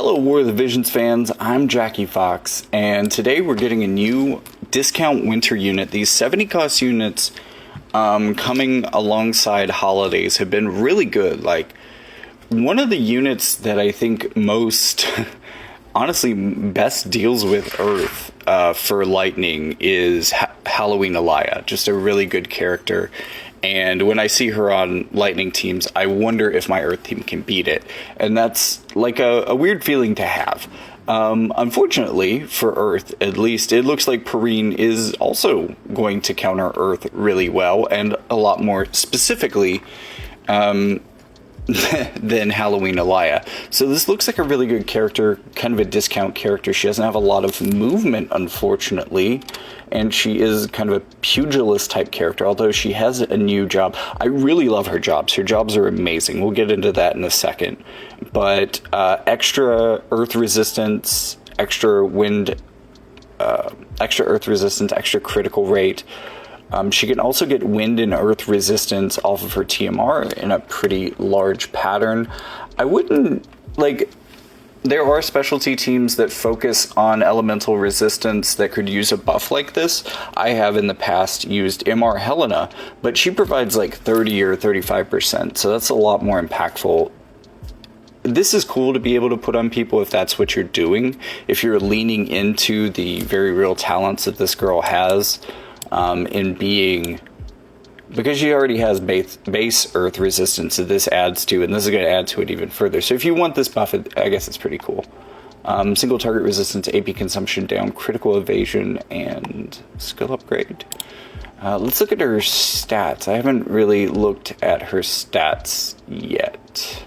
Hello War of the Visions fans, I'm Jackie Fox, and today we're getting a new discount winter unit. These 70 cost units coming alongside holidays have been really good. Like, one of the units that I think most, honestly, best deals with Earth for Lightning is Halloween Alaya. Just a really good character. And when I see her on Lightning teams, I wonder if my Earth team can beat it. And that's like a weird feeling to have. Unfortunately, for Earth, at least, it looks like Perrene is also going to counter Earth really well, and a lot more specifically than Halloween Alaya. So this looks like a really good character, kind of a discount character. She doesn't have a lot of movement, unfortunately, and she is kind of a pugilist type character, although she has a new job. I really love her jobs. Her jobs are amazing. We'll get into that in a second. But extra earth resistance, extra wind, extra earth resistance, extra critical rate. She can also get wind and earth resistance off of her TMR in a pretty large pattern. I wouldn't, like, there are specialty teams that focus on elemental resistance that could use a buff like this. I have in the past used MR Helena, but she provides like 30 or 35%, so that's a lot more impactful. This is cool to be able to put on people if that's what you're doing, if you're leaning into the very real talents that this girl has. In being, because she already has base earth resistance that this adds to, and this is going to add to it even further. So if you want this buff, I guess it's pretty cool. Single target resistance, AP consumption down, critical evasion, and skill upgrade. Let's look at her stats. I haven't really looked at her stats yet.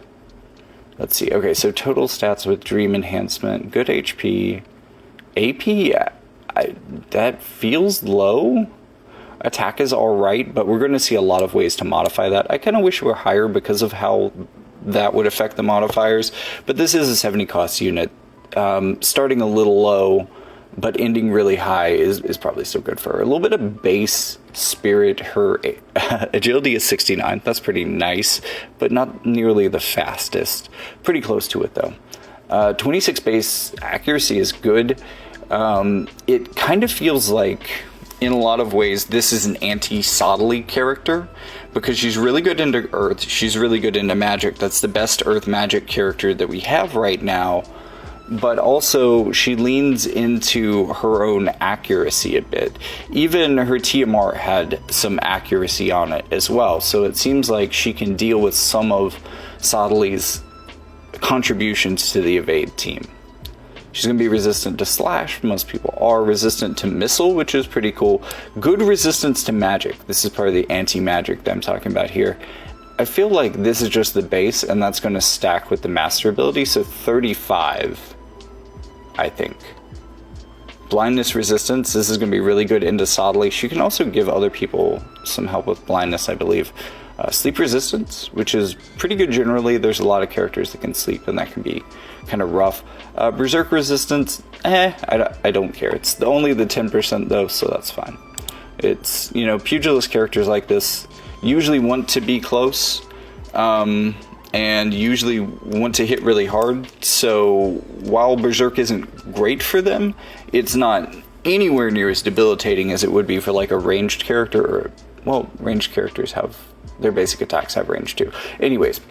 Let's see. Okay, so total stats with Dream Enhancement, good HP, AP. That feels low. Attack is alright, but we're going to see a lot of ways to modify that. I kind of wish we were higher because of how that would affect the modifiers, but this is a 70 cost unit. Starting a little low, but ending really high is probably still good for her. A little bit of base spirit. Her agility is 69. That's pretty nice, but not nearly the fastest. Pretty close to it, though. 26 base accuracy is good. It kind of feels like, in a lot of ways, this is an anti-Soddly character, because she's really good into Earth, she's really good into magic. That's the best Earth magic character that we have right now, but also she leans into her own accuracy a bit. Even her TMR had some accuracy on it as well, so it seems like she can deal with some of Soddly's contributions to the evade team. She's going to be resistant to slash. Most people are resistant to missile, which is pretty cool. Good resistance to magic. This is part of the anti-magic that I'm talking about here. I feel like this is just the base, and that's going to stack with the master ability, so 35, I think. Blindness resistance. This is going to be really good into Soddly. She can also give other people some help with blindness, I believe. Sleep resistance, which is pretty good generally. There's a lot of characters that can sleep, and that can be kind of rough. Berserk resistance, I don't care. It's only the 10% though, so that's fine. It's, you know, pugilist characters like this usually want to be close, and usually want to hit really hard. So while Berserk isn't great for them, it's not anywhere near as debilitating as it would be for like a ranged character, or, well, ranged characters have, their basic attacks have range too. Anyways,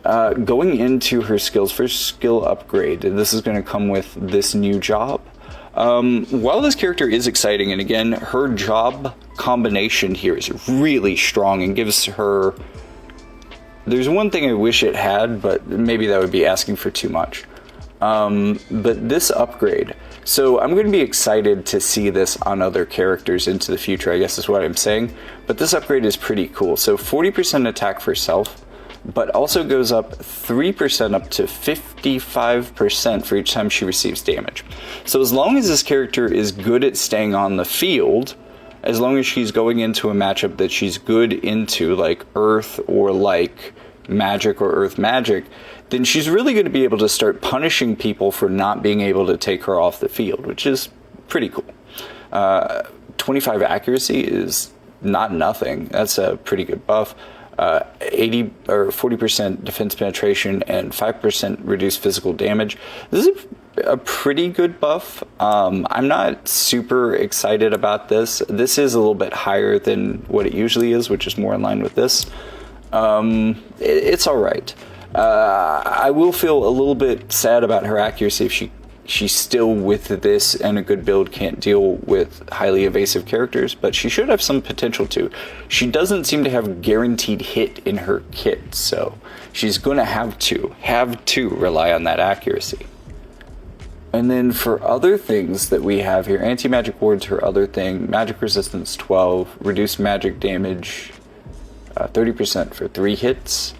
going into her skills, first skill upgrade, this is going to come with this new job. While this character is exciting, and again, her job combination here is really strong and gives her, there's one thing I wish it had, but maybe that would be asking for too much. But this upgrade, so I'm going to be excited to see this on other characters into the future, I guess is what I'm saying. But this upgrade is pretty cool. So 40% attack for self, but also goes up 3% up to 55% for each time she receives damage. So as long as this character is good at staying on the field, as long as she's going into a matchup that she's good into, like Earth or like Magic or Earth Magic, then she's really going to be able to start punishing people for not being able to take her off the field, which is pretty cool. 25 accuracy is not nothing. That's a pretty good buff. 80 or 40% defense penetration, and 5% reduced physical damage. This is a pretty good buff. I'm not super excited about this. This is a little bit higher than what it usually is, which is more in line with this. It's all right. I will feel a little bit sad about her accuracy if she's still with this and a good build can't deal with highly evasive characters, but she should have some potential to. She doesn't seem to have guaranteed hit in her kit, so she's going to have to rely on that accuracy. And then for other things that we have here, anti-magic ward's her other thing, magic resistance 12, reduced magic damage 30% for 3 hits.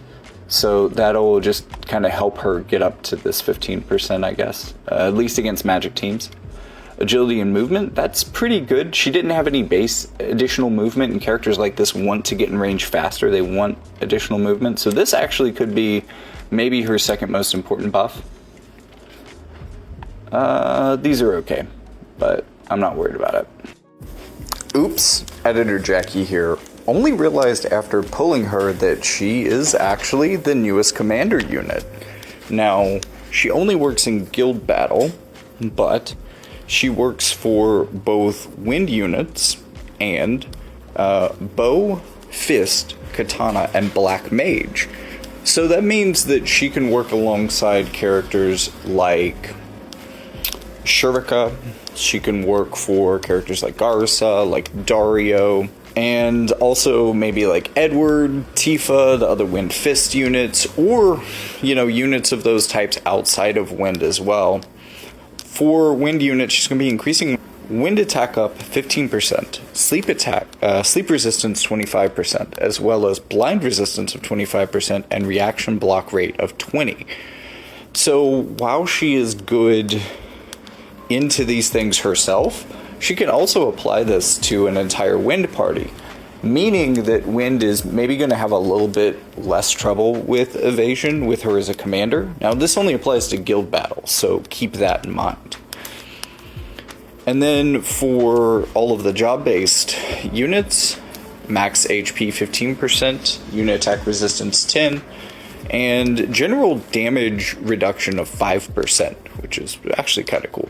So that'll just kind of help her get up to this 15%, I guess, at least against magic teams. Agility and movement, that's pretty good. She didn't have any base additional movement, and characters like this want to get in range faster. They want additional movement. So this actually could be maybe her second most important buff. These are okay, but I'm not worried about it. Oops, Editor Jackie here. Only realized after pulling her that she is actually the newest commander unit. Now, she only works in guild battle, but she works for both wind units and bow, fist, katana, and black mage. So that means that she can work alongside characters like Shurika. She can work for characters like Garza, like Dario, and also maybe like Edward, Tifa, the other Wind Fist units, or, units of those types outside of Wind as well. For Wind units, she's going to be increasing Wind attack up 15%, sleep resistance 25%, as well as blind resistance of 25%, and reaction block rate of 20%. So while she is good into these things herself, she can also apply this to an entire Wind party, meaning that Wind is maybe going to have a little bit less trouble with evasion with her as a commander. Now, this only applies to guild battles, so keep that in mind. And then for all of the job-based units, max HP 15%, unit attack resistance 10, and general damage reduction of 5%, which is actually kind of cool.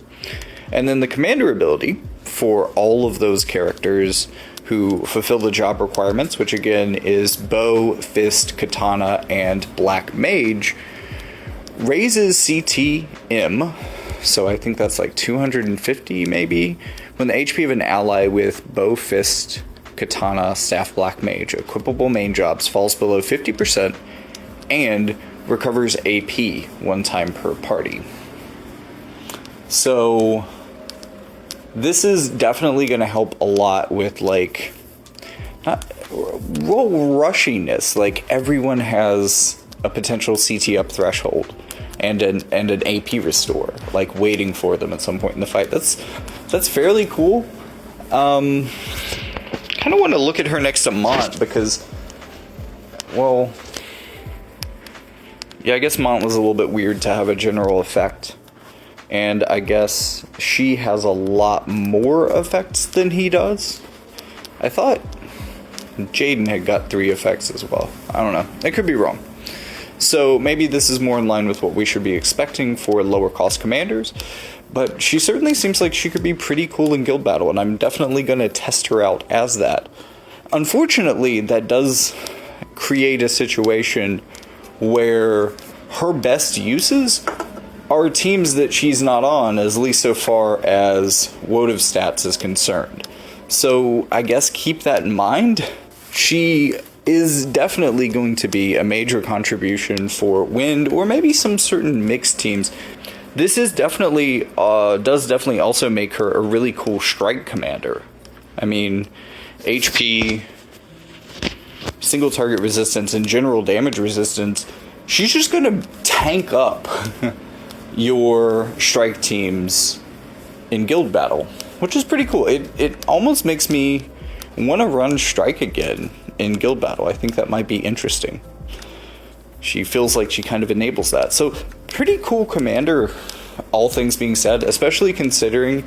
And then the commander ability for all of those characters who fulfill the job requirements, which again is bow, fist, katana, and black mage, raises CTM, so I think that's like 250 maybe, when the HP of an ally with bow, fist, katana, staff, black mage, equipable main jobs falls below 50%, and recovers AP 1 time per party. So this is definitely going to help a lot with roll rushiness. Like, everyone has a potential CT up threshold and an AP restore, like, waiting for them at some point in the fight. That's fairly cool. Kind of want to look at her next to Mont because, well, yeah, I guess Mont was a little bit weird to have a general effect. And I guess she has a lot more effects than he does. I thought Jaden had got 3 effects as well. I don't know. I could be wrong. So maybe this is more in line with what we should be expecting for lower cost commanders. But she certainly seems like she could be pretty cool in guild battle, and I'm definitely going to test her out as that. Unfortunately, that does create a situation where her best uses are teams that she's not on, at least so far as wotv stats is concerned. So I guess keep that in mind. She is definitely going to be a major contribution for Wind, or maybe some certain mixed teams. This is definitely does definitely also make her a really cool strike commander. I mean, HP, single target resistance, and general damage resistance. She's just gonna tank up your strike teams in guild battle, which is pretty cool. It almost makes me want to run strike again in guild battle. I think that might be interesting. She feels like she kind of enables that. So pretty cool commander, all things being said, especially considering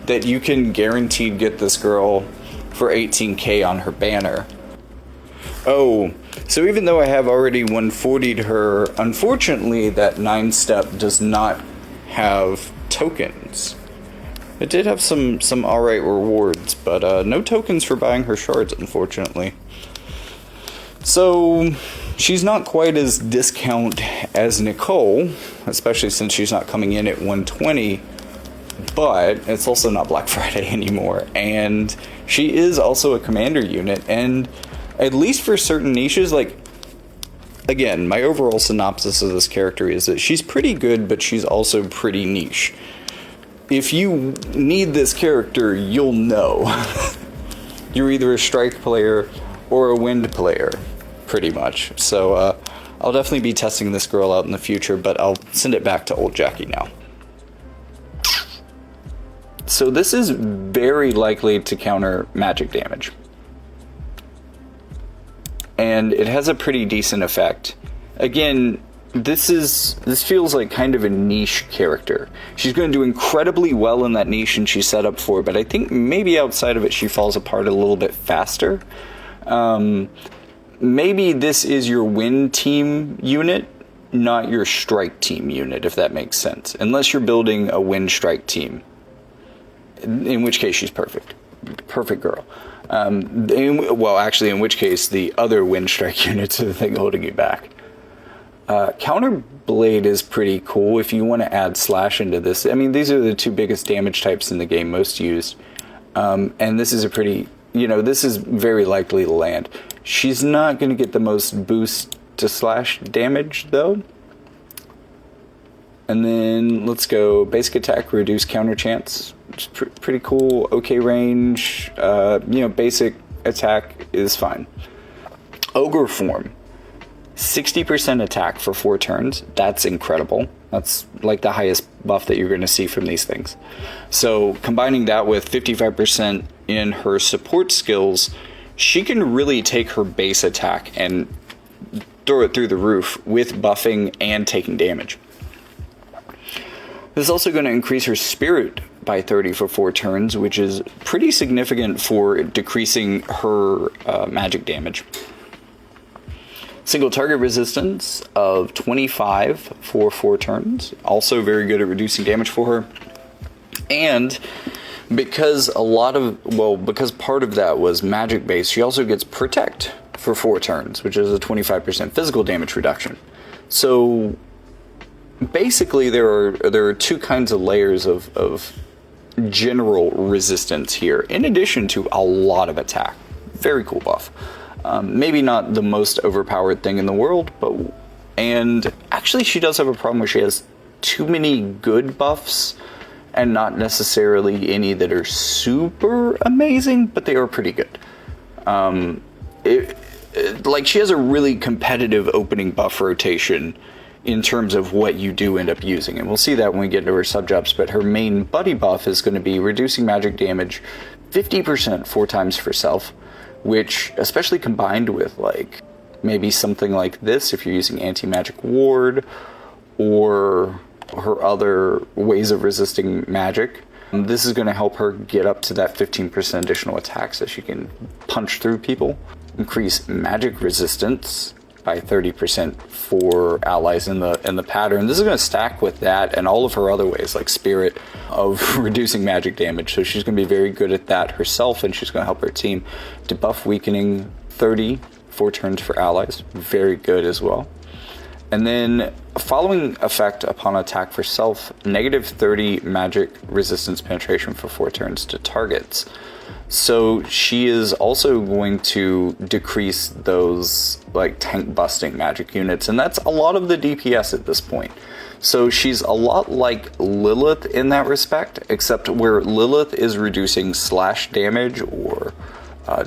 that you can guaranteed get this girl for 18k on her banner. Oh, So even though I have already 140'd her, unfortunately that 9-step does not have tokens. It did have some alright rewards, but no tokens for buying her shards, unfortunately. So she's not quite as discount as Nicole, especially since she's not coming in at 120, but it's also not Black Friday anymore, and she is also a commander unit, and at least for certain niches, like, again, my overall synopsis of this character is that she's pretty good, but she's also pretty niche. If you need this character, you'll know. You're either a strike player or a wind player, pretty much. So I'll definitely be testing this girl out in the future, but I'll send it back to old Jackie now. So this is very likely to counter magic damage. And it has a pretty decent effect. Again, this feels like kind of a niche character. She's going to do incredibly well in that niche and she's set up for it, but I think maybe outside of it she falls apart a little bit faster. Maybe this is your win team unit, not your strike team unit, if that makes sense. Unless you're building a win strike team, in which case she's perfect. Perfect girl. Well, actually, in which case the other win strike units are the thing holding you back. Counter Blade is pretty cool if you want to add slash into this. I mean, these are the two biggest damage types in the game, most used. And this is a pretty, this is very likely to land. She's not going to get the most boost to slash damage, though. And then let's go basic attack, reduce counter chance. It's pretty cool. Okay range. Basic attack is fine. Ogre form. 60% attack for 4 turns. That's incredible. That's like the highest buff that you're going to see from these things. So combining that with 55% in her support skills, she can really take her base attack and throw it through the roof with buffing and taking damage. This is also going to increase her spirit by 30 for 4 turns, which is pretty significant for decreasing her magic damage. Single target resistance of 25 for 4 turns. Also very good at reducing damage for her. And because because part of that was magic based, she also gets protect for 4 turns, which is a 25% physical damage reduction. So basically there are 2 kinds of layers of general resistance here, in addition to a lot of attack. Very cool buff. Maybe not the most overpowered thing in the world, and actually she does have a problem where she has too many good buffs and not necessarily any that are super amazing, but they are pretty good. She has a really competitive opening buff rotation in terms of what you do end up using, and we'll see that when we get into her sub-jobs, but her main buddy buff is going to be reducing magic damage 50% 4 times for self, which, especially combined with maybe something like this, if you're using anti-magic ward or her other ways of resisting magic, this is going to help her get up to that 15% additional attack so she can punch through people. Increase magic resistance by 30% for allies in the pattern. This is going to stack with that and all of her other ways, like Spirit, of reducing magic damage. So she's going to be very good at that herself, and she's going to help her team. Debuff weakening 30, 4 turns for allies. Very good as well. And then following effect upon attack for self, negative 30 magic resistance penetration for 4 turns to targets. So she is also going to decrease those tank busting magic units, and that's a lot of the DPS at this point. So she's a lot like Lilith in that respect, except where Lilith is reducing slash damage or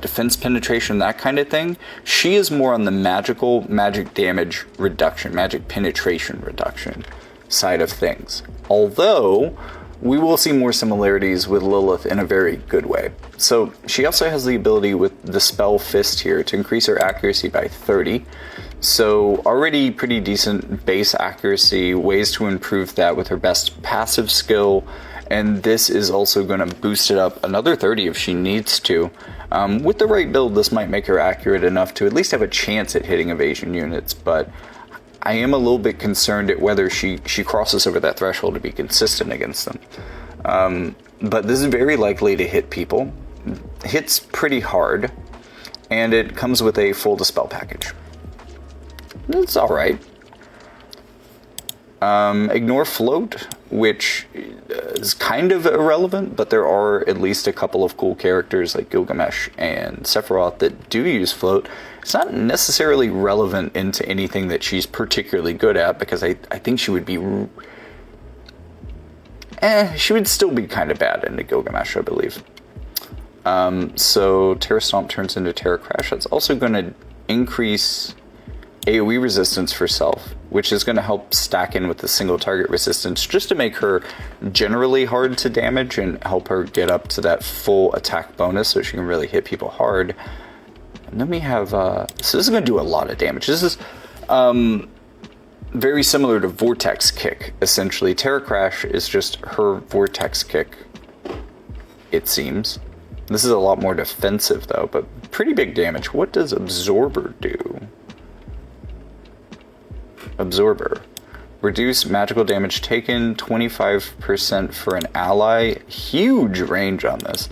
defense penetration, that kind of thing. She is more on the magic damage reduction, magic penetration reduction side of things. Although we will see more similarities with Lilith in a very good way. So she also has the ability with the spell Fist here to increase her accuracy by 30. So already pretty decent base accuracy, ways to improve that with her best passive skill, and this is also going to boost it up another 30 if she needs to. With the right build, this might make her accurate enough to at least have a chance at hitting evasion units, but I am a little bit concerned at whether she crosses over that threshold to be consistent against them. But this is very likely to hit people. Hits pretty hard, and it comes with a full dispel package. It's alright. Ignore float, which is kind of irrelevant, but there are at least a couple of cool characters like Gilgamesh and Sephiroth that do use float. It's not necessarily relevant into anything that she's particularly good at, because I think she would be... she would still be kind of bad into Gilgamesh, I believe. So Terra Stomp turns into Terra Crash. That's also going to increase AoE resistance for self, which is going to help stack in with the single target resistance just to make her generally hard to damage and help her get up to that full attack bonus so she can really hit people hard. And then we have, so this is going to do a lot of damage. This is very similar to Vortex Kick, essentially. Terra Crash is just her Vortex Kick, it seems. This is a lot more defensive though, but pretty big damage. What does Absorber do? Absorber. Reduce magical damage taken 25% for an ally. Huge range on this.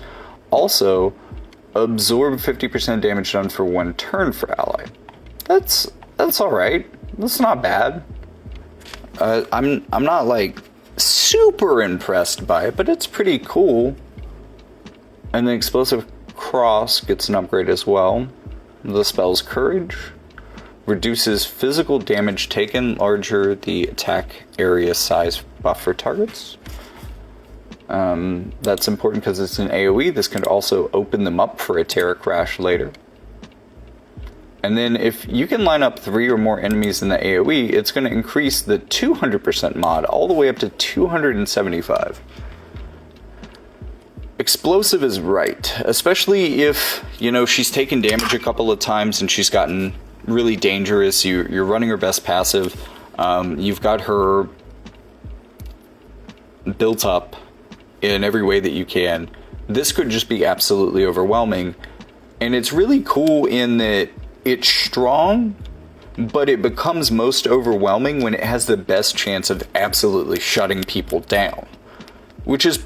Also, absorb 50% damage done for 1 turn for ally. That's alright. That's not bad. I'm not like super impressed by it, but it's pretty cool. And the Explosive Cross gets an upgrade as well. The spell's Courage. Reduces physical damage taken, larger the attack area size buff for targets. That's important because it's an AoE. This can also open them up for a Terra Crash later. And then if you can line up 3 or more enemies in the AoE, it's going to increase the 200% mod all the way up to 275. Explosive is right, especially if, you know, she's taken damage a couple of times and she's gotten really dangerous. You're running her best passive. You've got her built up in every way that you can. This could just be absolutely overwhelming. And it's really cool in that it's strong, but it becomes most overwhelming when it has the best chance of absolutely shutting people down. Which is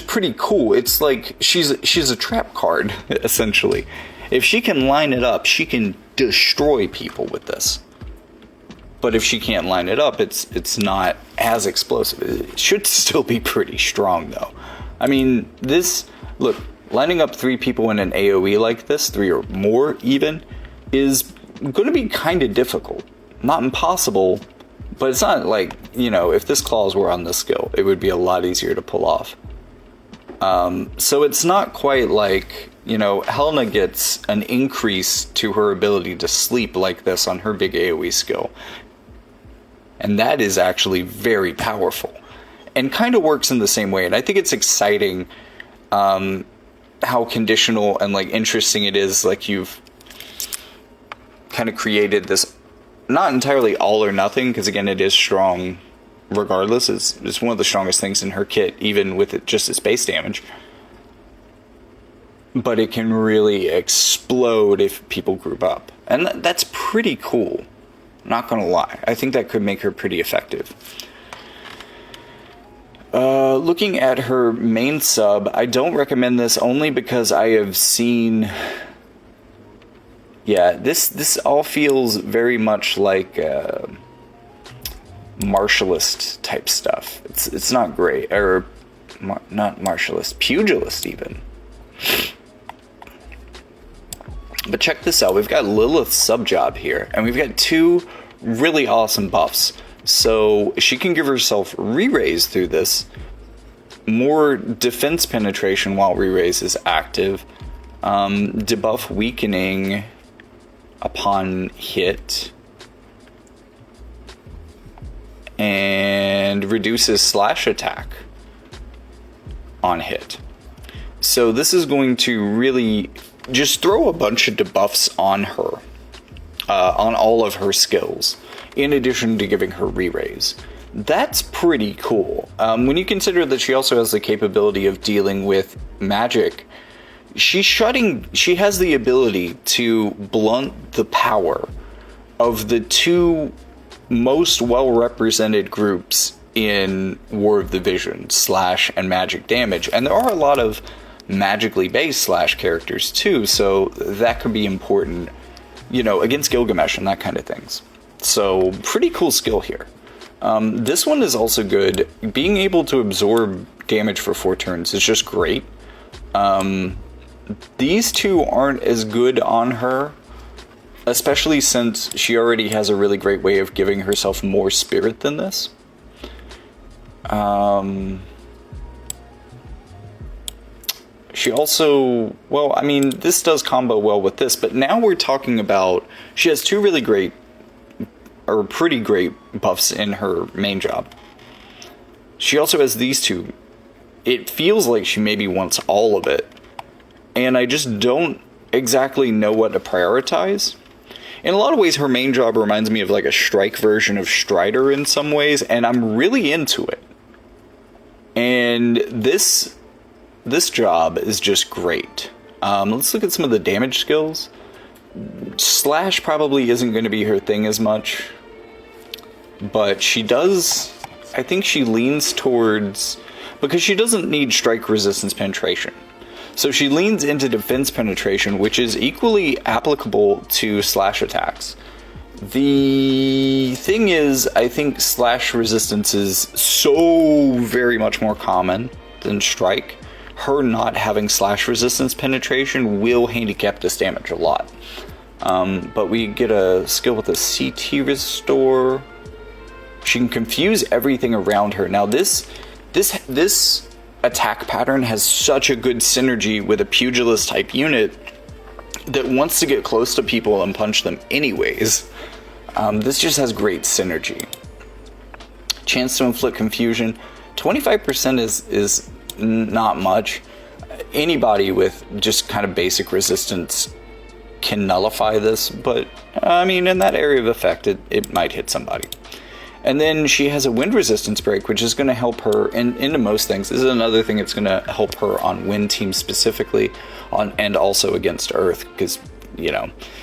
pretty cool. It's like she's a trap card, essentially. If she can line it up, she can destroy people with this. But if she can't line it up, it's not as explosive. It should still be pretty strong, though. I mean, look, lining up 3 people in an AoE like this, 3 or more even, is going to be kind of difficult. Not impossible, but it's not like, you know, if this clause were on this skill, it would be a lot easier to pull off. So it's not quite like, you know, Helena gets an increase to her ability to sleep like this on her big AoE skill. And that is actually very powerful. And kind of works in the same way. And I think it's exciting how conditional and like interesting it is. Like you've kind of created this, not entirely all or nothing, because again it is strong regardless. It's one of the strongest things in her kit, even with it just its base damage. But it can really explode if people group up. And that's pretty cool. Not gonna lie. I think that could make her pretty effective. Looking at her main sub, I don't recommend this only because I have seen... Yeah, this all feels very much like martialist type stuff. It's not great, or not martialist, pugilist even. But check this out. We've got Lilith's sub job here, and we've got 2 really awesome buffs. So she can give herself re-raise through this, more defense penetration while re-raise is active, debuff weakening upon hit, and reduces slash attack on hit. So this is going to really just throw a bunch of debuffs on her, on all of her skills, in addition to giving her re-raise. That's pretty cool. When you consider that she also has the capability of dealing with magic, she has the ability to blunt the power of the two most well-represented groups in War of the Vision, Slash and Magic Damage. And there are a lot of magically based Slash characters too, so that could be important, against Gilgamesh and that kind of things. So, pretty cool skill here. This one is also good. Being able to absorb damage for 4 turns is just great. These two aren't as good on her, especially since she already has a really great way of giving herself more spirit than this. She also, this does combo well with this, but now we're talking about, she has 2 really great, or pretty great buffs in her main job. She also has these 2. It feels like she maybe wants all of it, and I just don't exactly know what to prioritize. In a lot of ways, her main job reminds me of like a strike version of Strider in some ways, and I'm really into it. And this job is just great. Let's look at some of the damage skills. Slash probably isn't going to be her thing as much, but she does, I think she leans towards, because she doesn't need strike resistance penetration. So she leans into defense penetration, which is equally applicable to Slash attacks. The thing is, I think Slash resistance is so very much more common than Strike. Her not having Slash resistance penetration will handicap this damage a lot. But we get a skill with a CT restore. She can confuse everything around her. Now this attack pattern has such a good synergy with a pugilist type unit that wants to get close to people and punch them anyways. This just has great synergy. Chance to inflict confusion. 25% is not much. Anybody with just kind of basic resistance can nullify this, but in that area of effect, it might hit somebody. And then she has a wind resistance break, which is going to help her into most things. This is another thing that's going to help her on wind teams specifically, and also against earth, because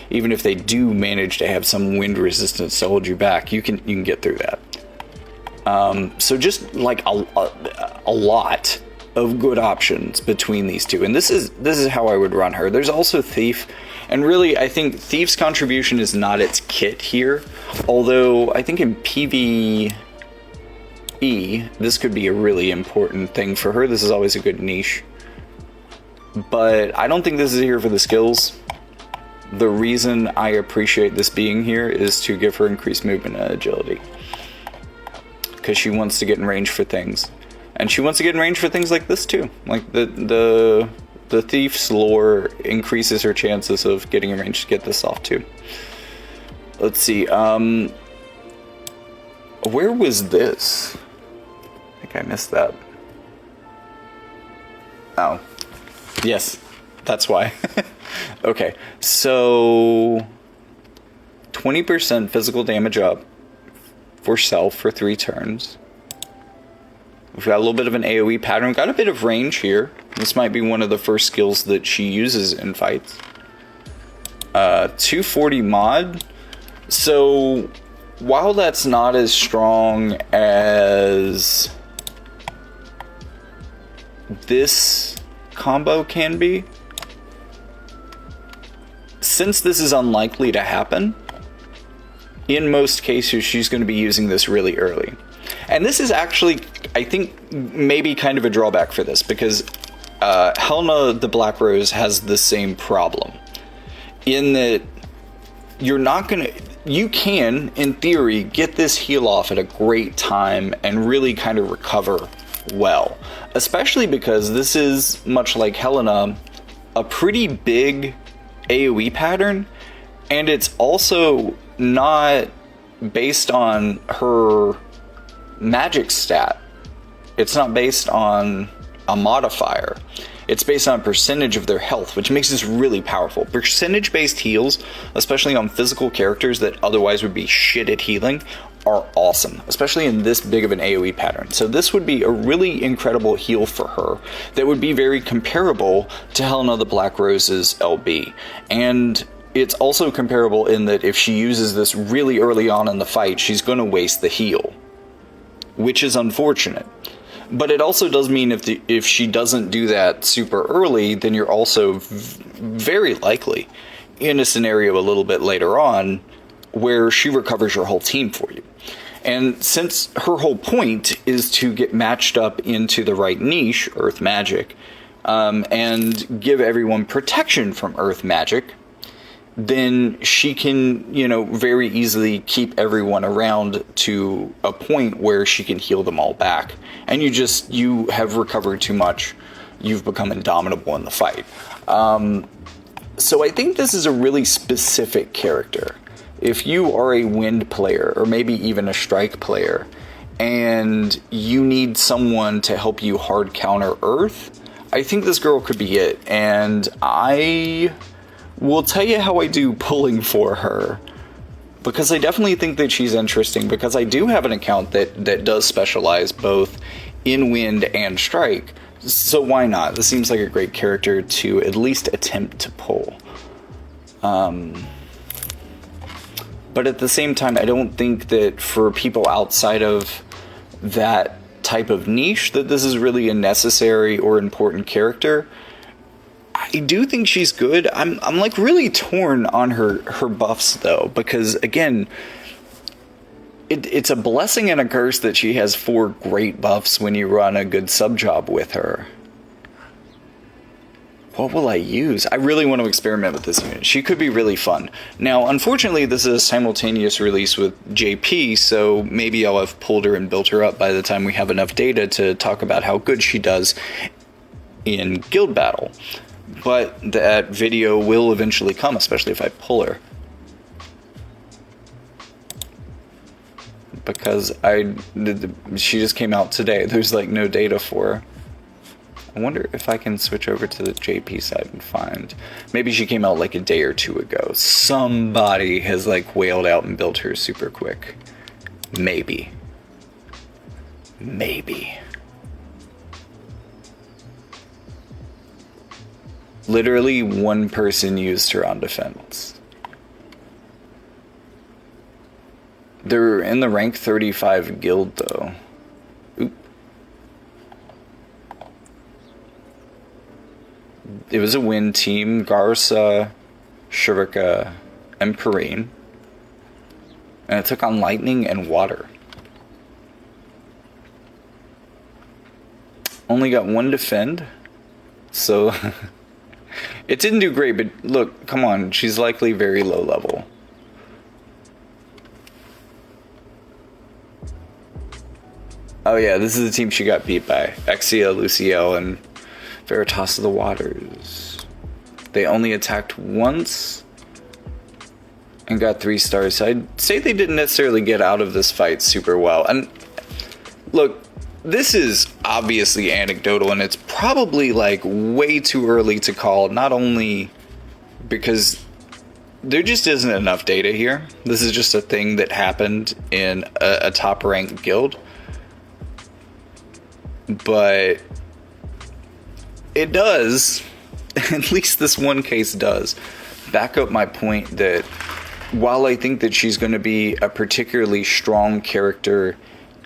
even if they do manage to have some wind resistance to hold you back, you can get through that. So just like a lot of good options between these two, and this is how I would run her. There's also Thief. And really, I think Thief's contribution is not its kit here, although I think in PvE, this could be a really important thing for her. This is always a good niche. But I don't think this is here for the skills. The reason I appreciate this being here is to give her increased movement and agility, because she wants to get in range for things. And she wants to get in range for things like this too. Like the Thief's lore increases her chances of getting in range to get this off too. Let's see, where was this? I think I missed that. Oh, yes, that's why. Okay, so 20% physical damage up for self for 3 turns. We've got a little bit of an AoE pattern. We've got a bit of range here. This might be one of the first skills that she uses in fights. 240 mod. So, while that's not as strong as this combo can be, since this is unlikely to happen, in most cases she's going to be using this really early. And this is actually, I think, maybe kind of a drawback for this, because Helena the Black Rose has the same problem, in that you can, in theory, get this heal off at a great time and really kind of recover well. Especially because this is, much like Helena, a pretty big AoE pattern, and it's also not based on her magic stat. It's not based on a modifier. It's based on a percentage of their health, which makes this really powerful. Percentage-based heals, especially on physical characters that otherwise would be shit at healing, are awesome, especially in this big of an AoE pattern. So this would be a really incredible heal for her that would be very comparable to Helena the Black Rose's LB. And it's also comparable in that if she uses this really early on in the fight, she's going to waste the heal, which is unfortunate. But it also does mean if she doesn't do that super early, then you're also very likely in a scenario a little bit later on where she recovers your whole team for you. And since her whole point is to get matched up into the right niche, Earth Magic, and give everyone protection from Earth Magic, then she can, you know, very easily keep everyone around to a point where she can heal them all back. And you have recovered too much. You've become indomitable in the fight. So I think this is a really specific character. If you are a wind player, or maybe even a strike player, and you need someone to help you hard counter Earth, I think this girl could be it. And I will tell you how I do pulling for her, because I definitely think that she's interesting, because I do have an account that does specialize both in wind and strike. So why not? This seems like a great character to at least attempt to pull. But at the same time, I don't think that for people outside of that type of niche that this is really a necessary or important character. I do think she's good. I'm like really torn on her buffs though, because again, it's a blessing and a curse that she has 4 great buffs when you run a good sub job with her. What will I use? I really want to experiment with this unit. She could be really fun. Now, unfortunately, this is a simultaneous release with JP, so maybe I'll have pulled her and built her up by the time we have enough data to talk about how good she does in guild battle. But that video will eventually come, especially if I pull her. Because she just came out today. There's like no data for her. I wonder if I can switch over to the JP side and find. Maybe she came out like a day or 2 ago. Somebody has like whaled out and built her super quick. Maybe. Literally 1 person used her on defense. They're in the rank 35 guild though. Oop. It was a win team. Garza, Shurika, and Perrene. And it took on lightning and water. Only got 1 defend. So it didn't do great, but look, come on, she's likely very low level. Oh yeah, this is the team she got beat by. Exia, Luciel, and Veritas of the Waters. They only attacked once and got 3 stars. So I'd say they didn't necessarily get out of this fight super well. And look, this is obviously anecdotal, and it's probably like way too early to call, not only because there just isn't enough data here. This is just a thing that happened in a top ranked guild. But it does, at least this one case does, back up my point that while I think that she's going to be a particularly strong character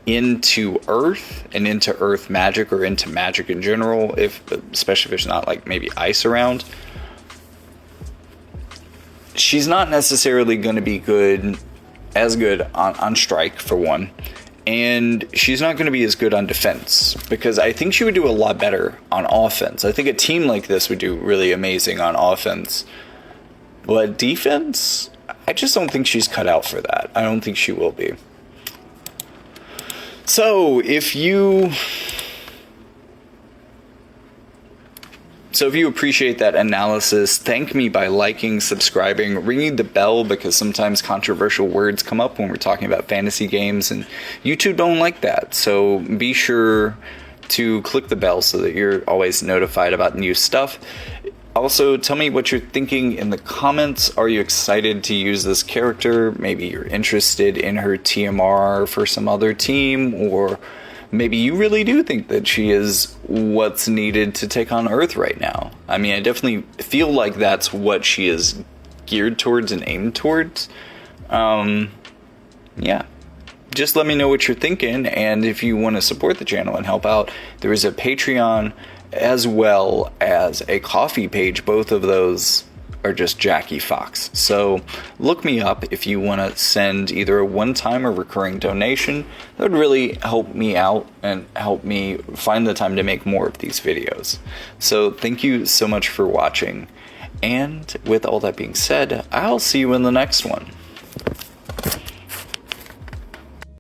into Earth and into Earth magic, or into magic in general, especially if there's not like maybe ice around, she's not necessarily going to be as good on strike for one. And she's not going to be as good on defense, because I think she would do a lot better on offense. I think a team like this would do really amazing on offense. But defense, I just don't think she's cut out for that. I don't think she will be. So if you appreciate that analysis, thank me by liking, subscribing, ringing the bell, because sometimes controversial words come up when we're talking about fantasy games, and YouTube don't like that. So be sure to click the bell so that you're always notified about new stuff. Also, tell me what you're thinking in the comments. Are you excited to use this character? Maybe you're interested in her TMR for some other team, or maybe you really do think that she is what's needed to take on Earth right now. I mean, I definitely feel like that's what she is geared towards and aimed towards. Yeah. Just let me know what you're thinking, and if you want to support the channel and help out, there is a Patreon as well as a Ko-fi page. Both of those are just Jackie Fox. So look me up if you want to send either a one-time or recurring donation. That would really help me out and help me find the time to make more of these videos. So thank you so much for watching. And with all that being said, I'll see you in the next one.